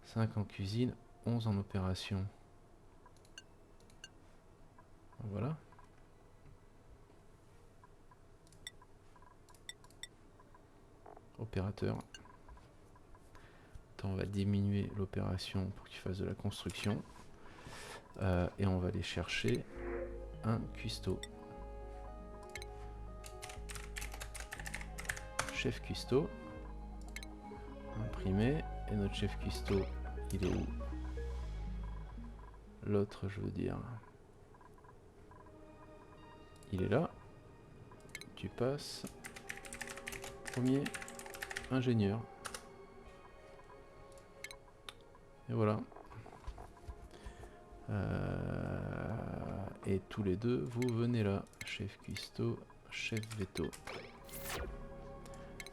« 5 en cuisine, 11 en opération. » Voilà. Opérateur. Attends, on va diminuer l'opération pour qu'il fasse de la construction. Et on va aller chercher un cuistot. Chef cuistot. imprimé. Et notre chef cuistot, il est où? L'autre, je veux dire. Il est là. Tu passes. Premier ingénieur. Et voilà. Et tous les deux, vous venez là. Chef cuistot, chef veto.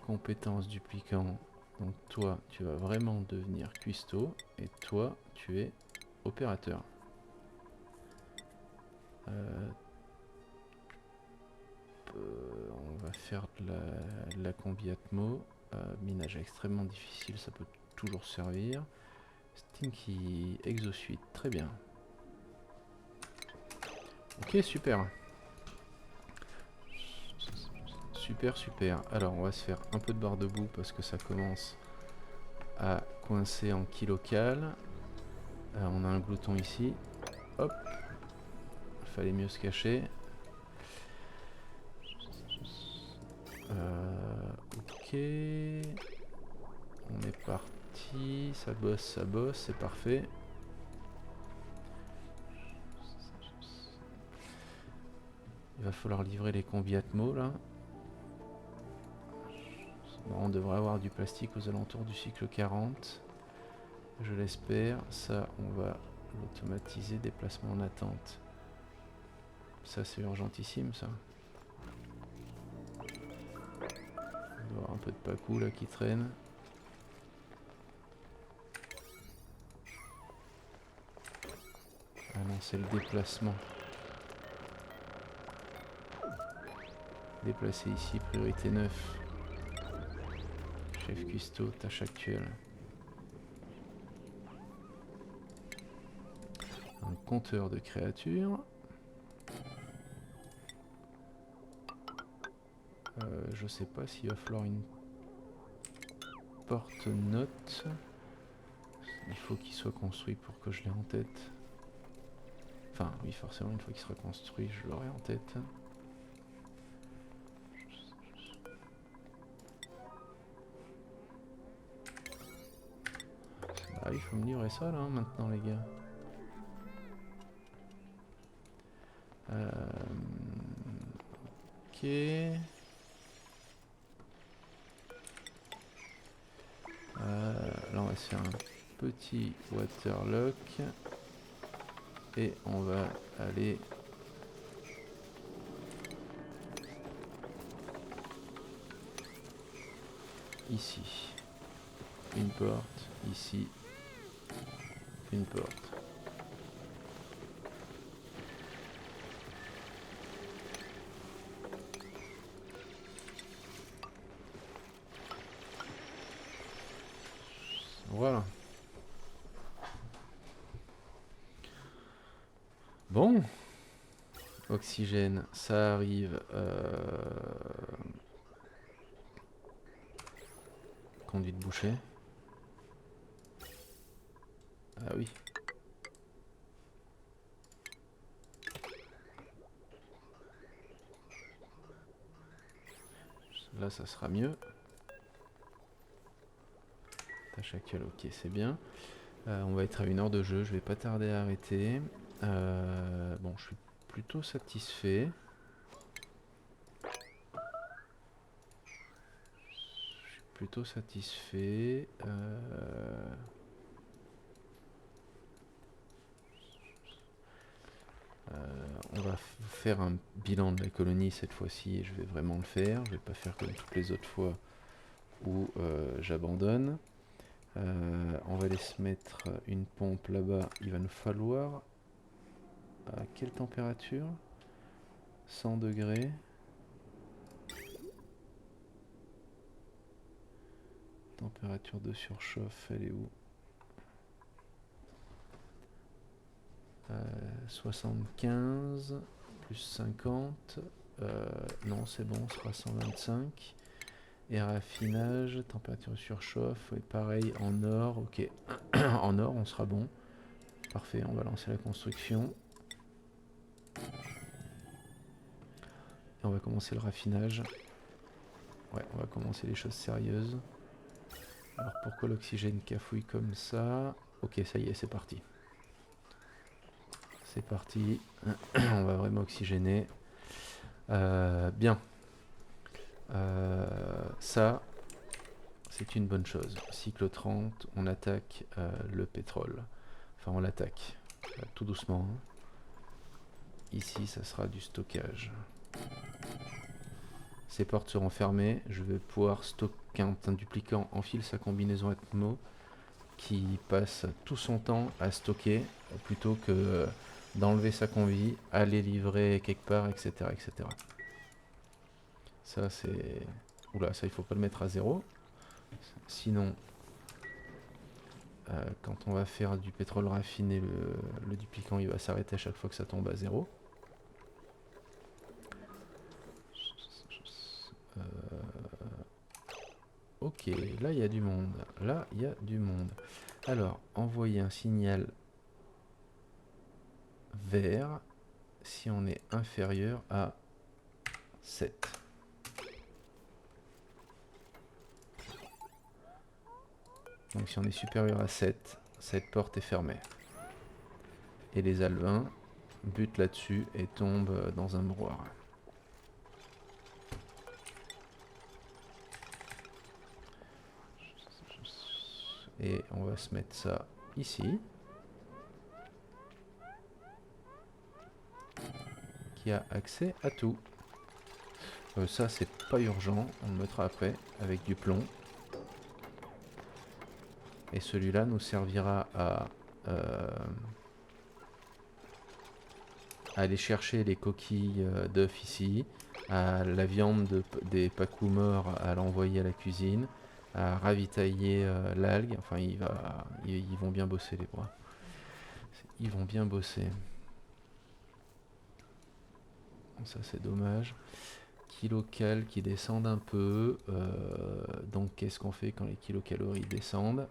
Compétences dupliquant. Donc toi, tu vas vraiment devenir cuistot. Et toi, tu es opérateur. On va faire de la combi Atmo. Minage extrêmement difficile, ça peut toujours servir. Stinky exosuite, très bien. Ok, super. Super, super. Alors, on va se faire un peu de barre debout parce que ça commence à coincer en qui local. On a un glouton ici. Hop. Fallait mieux se cacher. Ok. On est parti. Ça bosse, c'est parfait. Il va falloir livrer les combis Atmo là. Bon, on devrait avoir du plastique aux alentours du cycle 40. Je l'espère. Ça, on va l'automatiser. Déplacement en attente. Ça, c'est urgentissime, ça. On doit avoir un peu de pacou là qui traîne. Ah non, c'est le déplacement. Déplacer ici, priorité 9. Chef cuistot, tâche actuelle. Un compteur de créatures. Je sais pas s'il va falloir une porte-note. Il faut qu'il soit construit pour que je l'ai en tête. Enfin, oui, forcément, une fois qu'il sera construit, je l'aurai en tête. Ah, il faut me livrer ça là, maintenant, les gars. Ok. Là, on va se faire un petit waterlock. Et on va aller ici. Une porte, ici. Une porte. Voilà. Bon. Oxygène, ça arrive. Conduite bouchée. Ah oui. Là, ça sera mieux. Tâche actuelle, ok, c'est bien. On va être à 1 heure de jeu, je vais pas tarder à arrêter. Bon, je suis plutôt satisfait. Plutôt satisfait. On va faire un bilan de la colonie cette fois-ci et je vais vraiment le faire. Je vais pas faire comme toutes les autres fois où j'abandonne. On va aller se mettre une pompe là-bas. Il va nous falloir à quelle température? 100 degrés. Température de surchauffe, elle est où? 75 plus 50. Non, c'est bon, on sera 125. Et raffinage, température de surchauffe, et pareil en or, ok. En or, on sera bon. Parfait, on va lancer la construction. Et on va commencer le raffinage. Ouais, on va commencer les choses sérieuses. Alors pourquoi l'oxygène cafouille comme ça? Ok, ça y est, c'est parti. C'est parti. On va vraiment oxygéner. Bien. Ça, c'est une bonne chose. Cycle 30, on attaque le pétrole. Enfin, on l'attaque tout doucement. Ici, ça sera du stockage. Ces portes seront fermées. Je vais pouvoir stocker un dupliquant enfile sa combinaison Atmo qui passe tout son temps à stocker plutôt que d'enlever sa convie, aller livrer quelque part, etc. etc. Ça, c'est... Oula, ça, il faut pas le mettre à 0. Sinon, quand on va faire du pétrole raffiné, le dupliquant, il va s'arrêter à chaque fois que ça tombe à 0. Ok, là il y a du monde. Là il y a du monde. Alors, envoyer un signal vert si on est inférieur à 7. Donc si on est supérieur à 7, cette porte est fermée. Et les albins butent là-dessus et tombent dans un miroir. Et on va se mettre ça ici. Qui a accès à tout. Ça c'est pas urgent, on le mettra après avec du plomb. Et celui-là nous servira à aller chercher les coquilles d'œufs ici, à la viande des pacous morts à l'envoyer à la cuisine, à ravitailler l'algue. Enfin, ils vont bien bosser les bras. Ils vont bien bosser. Ça c'est dommage. Kilocales qui descendent un peu. Donc qu'est-ce qu'on fait quand les kilocalories descendent?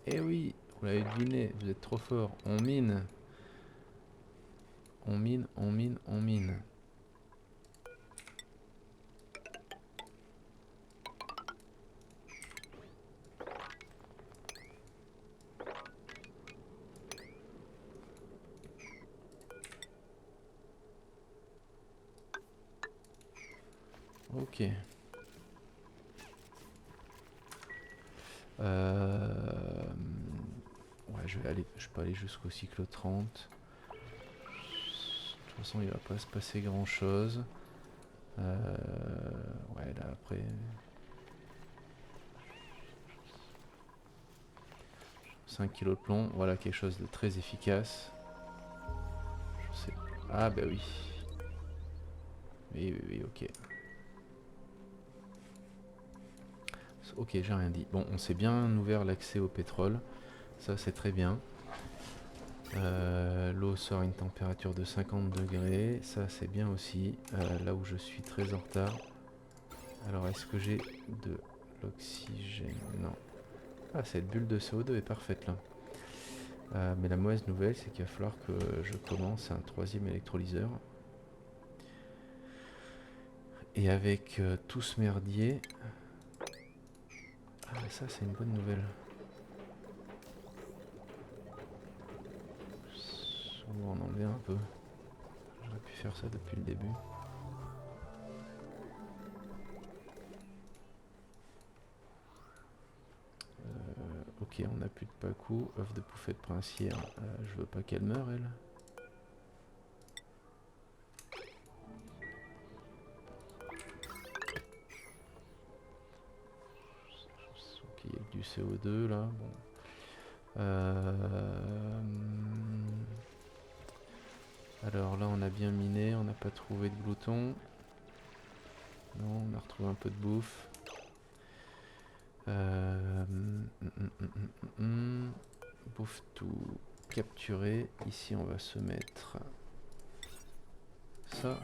Eh oui, vous l'avez deviné, vous êtes trop fort. On mine. On mine, on mine, on mine. Ok. Ouais, je peux aller jusqu'au cycle 30. De toute façon, il va pas se passer grand chose. Ouais, là après. 5 kilos de plomb, voilà quelque chose de très efficace. Je sais. Ah, bah oui. Oui, oui, oui, ok. Ok, j'ai rien dit. Bon, on s'est bien ouvert l'accès au pétrole. Ça, c'est très bien. L'eau sort à une température de 50 degrés. Ça, c'est bien aussi. Là où je suis très en retard. Alors, est-ce que j'ai de l'oxygène? Non. Ah, cette bulle de CO2 est parfaite là. Mais la mauvaise nouvelle, c'est qu'il va falloir que je commence un 3e électrolyseur. Et avec tout ce merdier... Ah, ça, c'est une bonne nouvelle. On va en enlever un peu. J'aurais pu faire ça depuis le début. Ok, on n'a plus de pacou. Œuf de pouffette princière. Je veux pas qu'elle meure, elle. Ok, il y a que du CO2 là. Bon. Alors là, on a bien miné. On n'a pas trouvé de glouton. Non, on a retrouvé un peu de bouffe. Bouffe tout capturé. Ici, on va se mettre ça.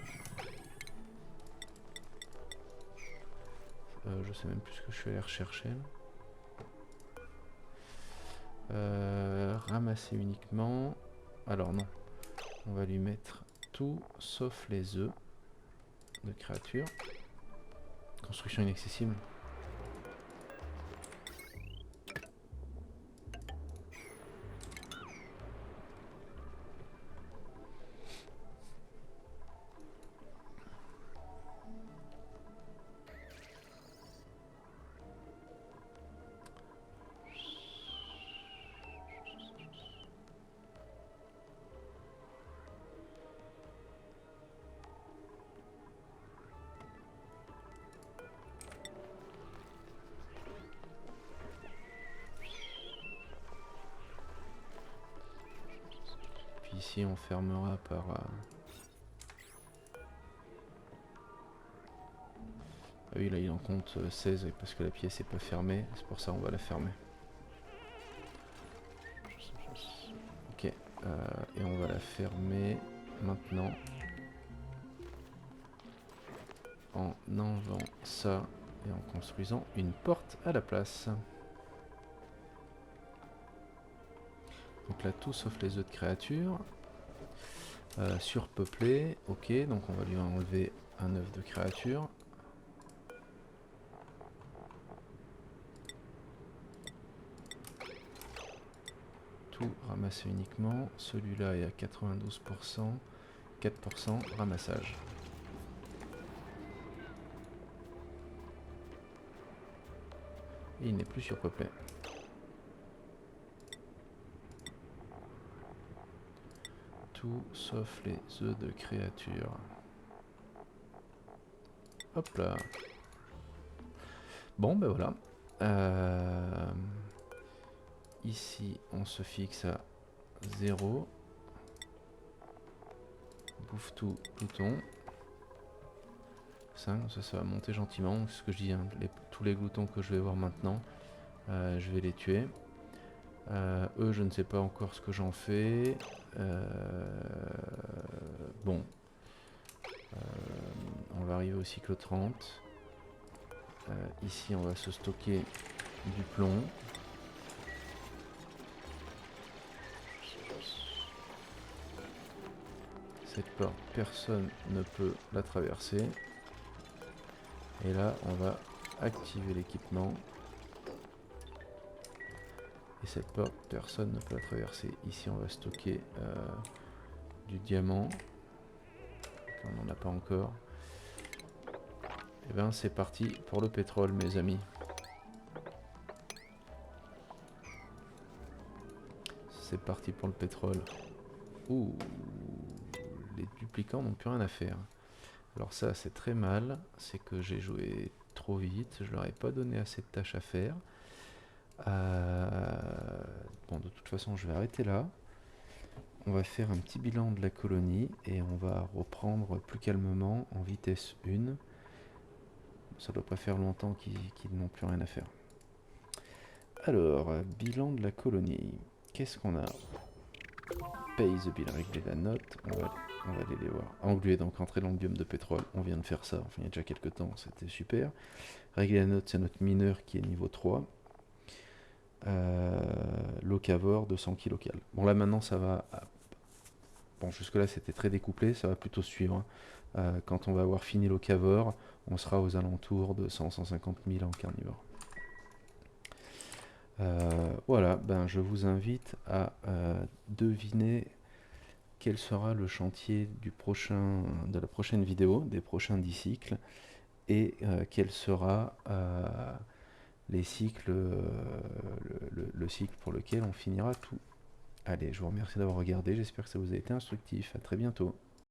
Je sais même plus ce que je suis allé rechercher. Ramasser uniquement. Alors non. On va lui mettre tout sauf les œufs de créatures. Construction inaccessible. ici on fermera par... Ah oui, là il en compte 16 parce que la pièce n'est pas fermée, c'est pour ça on va la fermer. Ok, et on va la fermer maintenant en enlevant ça et en construisant une porte à la place. Donc là tout sauf les œufs de créature. Surpeuplé, ok, donc on va lui enlever un œuf de créature. Tout ramasser uniquement, celui-là est à 92%, 4% ramassage. Et il n'est plus surpeuplé. Tout sauf les œufs de créature. Hop là. Bon ben voilà. Ici on se fixe à 0. Bouffe tout, glouton. 5, ça va monter gentiment. C'est ce que je dis, hein, tous les gloutons que je vais voir maintenant, je vais les tuer. Eux, je ne sais pas encore ce que j'en fais. Bon. On va arriver au cycle 30. Ici, on va se stocker du plomb. Cette porte, personne ne peut la traverser. Et là, on va activer l'équipement. Et cette porte, personne ne peut la traverser. Ici, on va stocker du diamant. On n'en a pas encore. Et bien, c'est parti pour le pétrole, mes amis. C'est parti pour le pétrole. Ouh, les duplicants n'ont plus rien à faire. Alors ça, c'est très mal. C'est que j'ai joué trop vite. Je leur ai pas donné assez de tâches à faire. Bon, de toute façon, je vais arrêter là. On va faire un petit bilan de la colonie et on va reprendre plus calmement en vitesse 1. Ça doit pas faire longtemps qu'ils n'ont plus rien à faire. Alors, bilan de la colonie. Qu'est-ce qu'on a? Pay the bill, régler la note. On va aller les voir. Englué, donc entrer dans le biome de pétrole. On vient de faire ça, enfin il y a déjà quelques temps, c'était super. Régler la note, c'est notre mineur qui est niveau 3. Locavore, 200 kg local. Bon là maintenant ça va... Bon jusque là c'était très découplé, ça va plutôt suivre. Quand on va avoir fini Locavore, on sera aux alentours de 100-150 000 en carnivore. Voilà, ben je vous invite à deviner quel sera le chantier de la prochaine vidéo, des prochains 10 cycles, et quel sera les cycles, le cycle pour lequel on finira tout. Allez, je vous remercie d'avoir regardé, j'espère que ça vous a été instructif, à très bientôt.